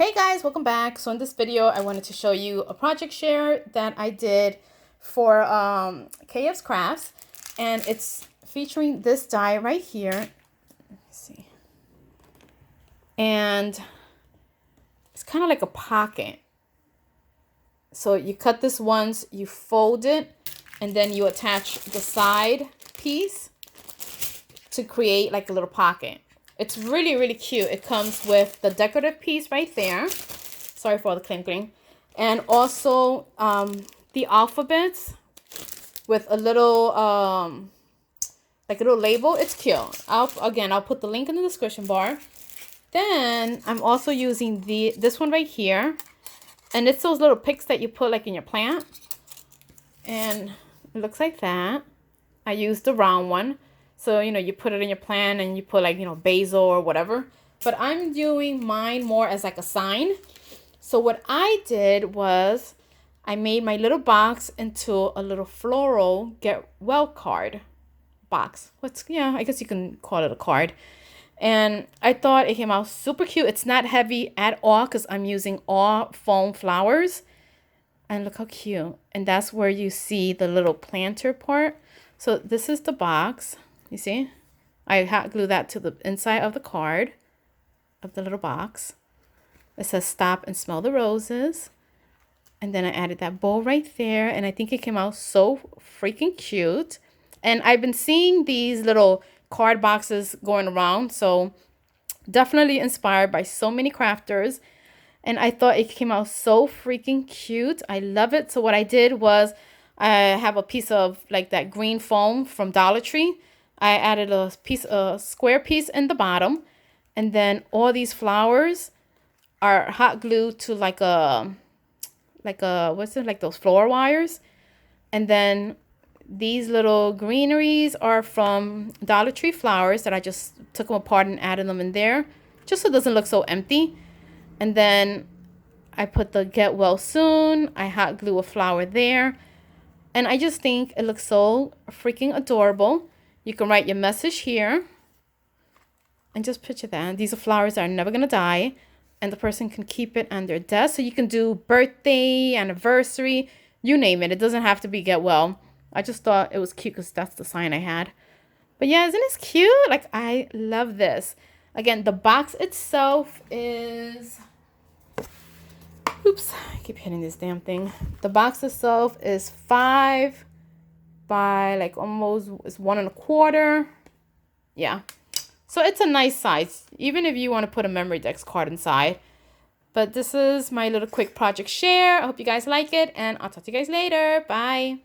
Hey guys, welcome back. So in this video, I wanted to show you a project share that I did for Kscrafts, and it's featuring this die right here. Let's see. And it's kind of like a pocket. So you cut this once, you fold it, and then you attach the side piece to create like a little pocket. It's really, really cute. It comes with the decorative piece right there. Sorry for all the clinking. And also the alphabets with a little, like a little label. It's cute. I'll put the link in the description bar. Then I'm also using this one right here. And it's those little picks that you put like in your plant. And it looks like that. I used the round one. So, you know, you put it in your plant and you put like, you know, basil or whatever. But I'm doing mine more as like a sign. So what I did was I made my little box into a little floral get well card box. I guess you can call it a card. And I thought it came out super cute. It's not heavy at all because I'm using all foam flowers. And look how cute. And that's where you see the little planter part. So this is the box. You see, I hot glue that to the inside of the card of the little box. It says stop and smell the roses. And then I added that bow right there. And I think it came out so freaking cute. And I've been seeing these little card boxes going around. So definitely inspired by so many crafters. And I thought it came out so freaking cute. I love it. So what I did was I have a piece of like that green foam from Dollar Tree. I added a square piece in the bottom, and then all these flowers are hot glued to like those floor wires. And then these little greeneries are from Dollar Tree flowers that I just took them apart and added them in there, just so it doesn't look so empty. And then I put the get well soon. I hot glue a flower there. And I just think it looks so freaking adorable. You can write your message here and just picture that. These are flowers that are never going to die, and the person can keep it on their desk. So you can do birthday, anniversary, you name it. It doesn't have to be get well. I just thought it was cute because that's the sign I had. But yeah, isn't this cute? Like, I love this. Again, the box itself is... Oops, I keep hitting this damn thing. The box itself is 5 by like almost, it's 1 1/4. Yeah, so it's a nice size, even if you want to put a memory dex card inside. But this is my little quick project share. I hope you guys like it, and I'll talk to you guys later. Bye.